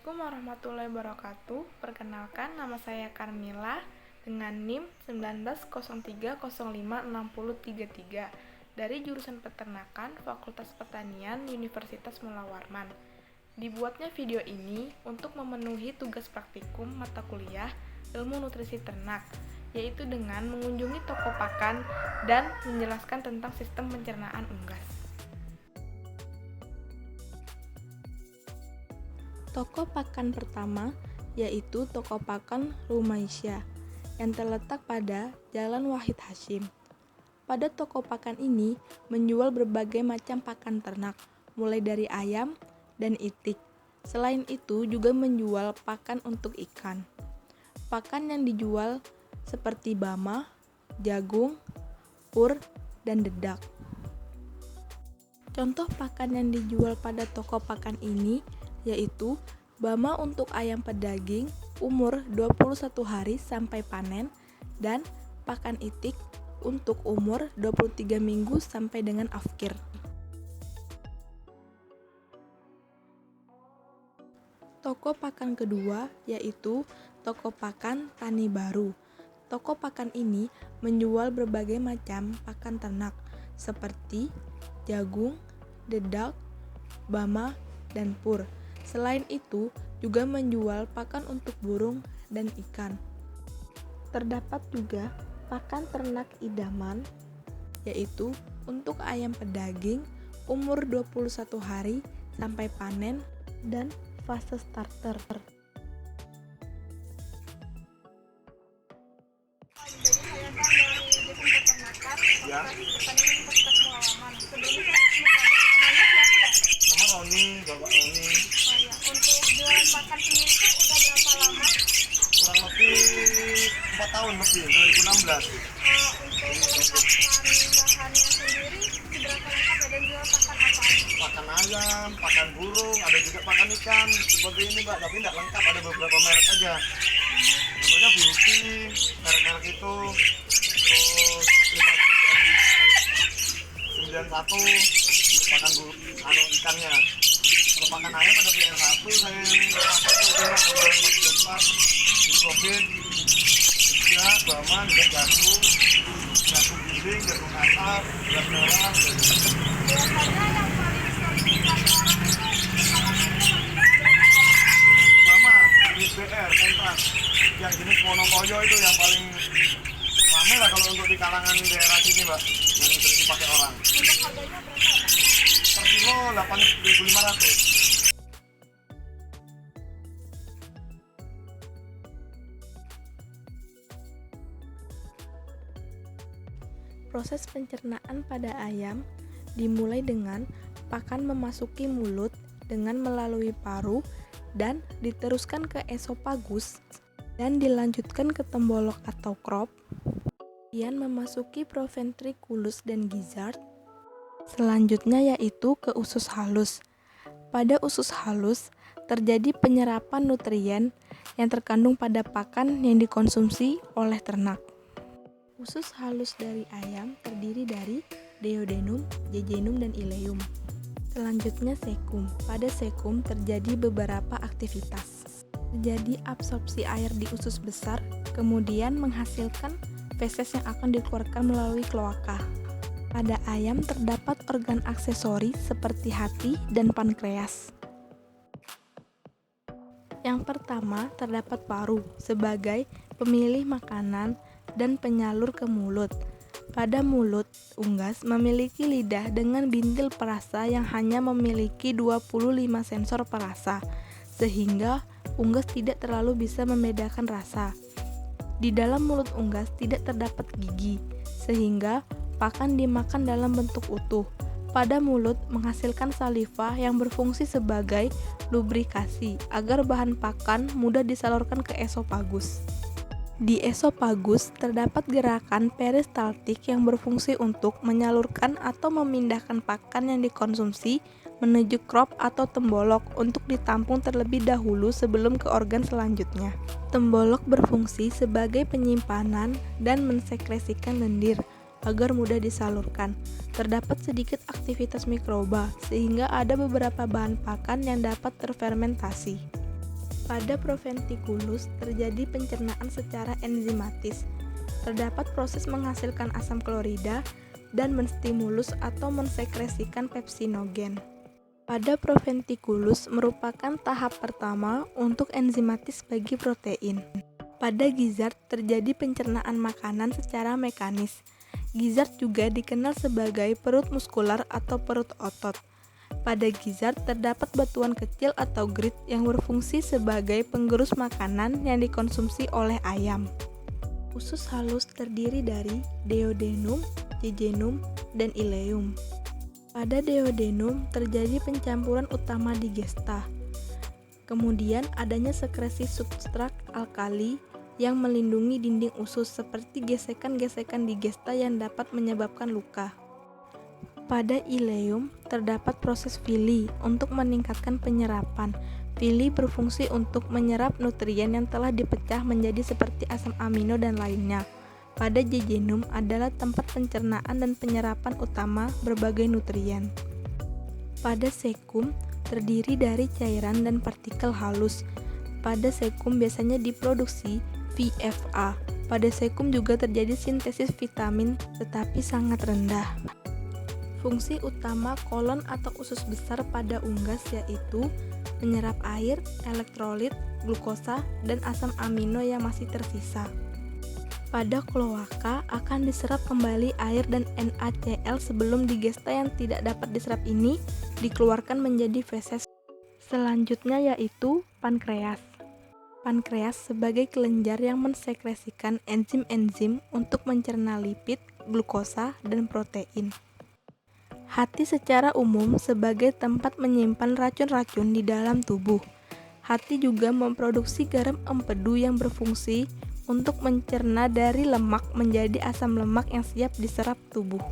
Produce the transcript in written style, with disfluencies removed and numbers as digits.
Assalamualaikum warahmatullahi wabarakatuh. Perkenalkan, nama saya Karmila dengan NIM 1903056033 dari jurusan Peternakan Fakultas Pertanian Universitas Mula Warman. Dibuatnya video ini untuk memenuhi tugas praktikum mata kuliah Ilmu Nutrisi Ternak, yaitu dengan mengunjungi toko pakan dan menjelaskan tentang sistem pencernaan unggas. Toko pakan pertama yaitu Toko Pakan Rumaisya yang terletak pada Jalan Wahid Hasyim. Pada toko pakan ini menjual berbagai macam pakan ternak, mulai dari ayam dan itik. Selain itu juga menjual pakan untuk ikan. Pakan yang dijual seperti bama, jagung, pur, dan dedak. Contoh pakan yang dijual pada toko pakan ini yaitu bama untuk ayam pedaging umur 21 hari sampai panen dan pakan itik untuk umur 23 minggu sampai dengan afkir. Toko pakan kedua yaitu Toko Pakan Tani Baru. Toko pakan ini menjual berbagai macam pakan ternak seperti jagung, dedak, bama, dan pur. Selain itu, juga menjual pakan untuk burung dan ikan. Terdapat juga pakan ternak idaman, yaitu untuk ayam pedaging umur 21 hari sampai panen dan fase starter. Jadi saya kan dari Jurusan Peternakan Fakultas Pertanian Universitas Mula Warman. Sebelumnya saya namanya siapa ya? Nama Roni, Bapak Roni. Untuk jualan pakan sendiri itu udah berapa lama? Kurang lebih 4 tahun lebih, 2016. Untuk melengkapkan bahannya sendiri seberapa lengkap ya, dan jual pakan apa aja? Pakan ayam, pakan burung, ada juga pakan ikan. Seperti ini Mbak, tapi tidak lengkap, ada beberapa merek aja. Contohnya Beauty, merek-merek itu. Terus 591 untuk pakan ikannya. Kalau pakan ayam ada PR1, saya yang pakai itu Mas Covid, juga bama, juga jagung giling, jagung asap, beras merah, Biasanya yang paling sering dilakukan bama, BR, kontras, yang jenis monokoyo itu yang paling ramai lah kalau untuk di kalangan daerah sini Mbak, yang sering dipakai orang. untuk harganya berapa ya? Per kilo 8.500. Proses pencernaan pada ayam dimulai dengan pakan memasuki mulut dengan melalui paru dan diteruskan ke esofagus dan dilanjutkan ke tembolok atau crop, kemudian memasuki proventriculus dan gizzard, selanjutnya yaitu ke usus halus. Pada usus halus terjadi penyerapan nutrien yang terkandung pada pakan yang dikonsumsi oleh ternak. Usus halus dari ayam terdiri dari duodenum, jejunum, dan ileum. Selanjutnya sekum. Pada sekum terjadi beberapa aktivitas. Terjadi absorpsi air di usus besar, kemudian menghasilkan feses yang akan dikeluarkan melalui kloaka. Pada ayam terdapat organ aksesori seperti hati dan pankreas. Yang pertama terdapat paru sebagai pemilih makanan dan penyalur ke mulut. Pada mulut, unggas memiliki lidah dengan bintil perasa yang hanya memiliki 25 sensor perasa, sehingga unggas tidak terlalu bisa membedakan rasa. Di dalam mulut unggas tidak terdapat gigi, sehingga pakan dimakan dalam bentuk utuh. Pada mulut menghasilkan saliva yang berfungsi sebagai lubrikasi agar bahan pakan mudah disalurkan ke esofagus. Di esofagus terdapat gerakan peristaltik yang berfungsi untuk menyalurkan atau memindahkan pakan yang dikonsumsi menuju crop atau tembolok untuk ditampung terlebih dahulu sebelum ke organ selanjutnya. Tembolok berfungsi sebagai penyimpanan dan mensekresikan lendir agar mudah disalurkan. Terdapat sedikit aktivitas mikroba sehingga ada beberapa bahan pakan yang dapat terfermentasi. Pada proventriculus terjadi pencernaan secara enzimatis. Terdapat proses menghasilkan asam klorida dan menstimulus atau mensekresikan pepsinogen. Pada proventriculus merupakan tahap pertama untuk enzimatis bagi protein. Pada gizzard terjadi pencernaan makanan secara mekanis. Gizzard juga dikenal sebagai perut muskular atau perut otot. Pada gizzard terdapat batuan kecil atau grid yang berfungsi sebagai penggerus makanan yang dikonsumsi oleh ayam. Usus halus terdiri dari duodenum, jejunum, dan ileum. Pada duodenum terjadi pencampuran utama digesta. Kemudian adanya sekresi substrat alkali yang melindungi dinding usus seperti gesekan-gesekan digesta yang dapat menyebabkan luka. Pada ileum terdapat proses villi untuk meningkatkan penyerapan. Villi berfungsi untuk menyerap nutrien yang telah dipecah menjadi seperti asam amino dan lainnya. Pada jejunum adalah tempat pencernaan dan penyerapan utama berbagai nutrien. Pada sekum terdiri dari cairan dan partikel halus. Pada sekum biasanya diproduksi VFA. Pada sekum juga terjadi sintesis vitamin tetapi sangat rendah. Fungsi utama kolon atau usus besar pada unggas yaitu menyerap air, elektrolit, glukosa, dan asam amino yang masih tersisa. Pada kloaka akan diserap kembali air dan NaCl sebelum digesta yang tidak dapat diserap ini dikeluarkan menjadi feses. Selanjutnya yaitu pankreas. Pankreas sebagai kelenjar yang mensekresikan enzim-enzim untuk mencerna lipid, glukosa, dan protein. Hati secara umum sebagai tempat menyimpan racun-racun di dalam tubuh. Hati juga memproduksi garam empedu yang berfungsi untuk mencerna dari lemak menjadi asam lemak yang siap diserap tubuh.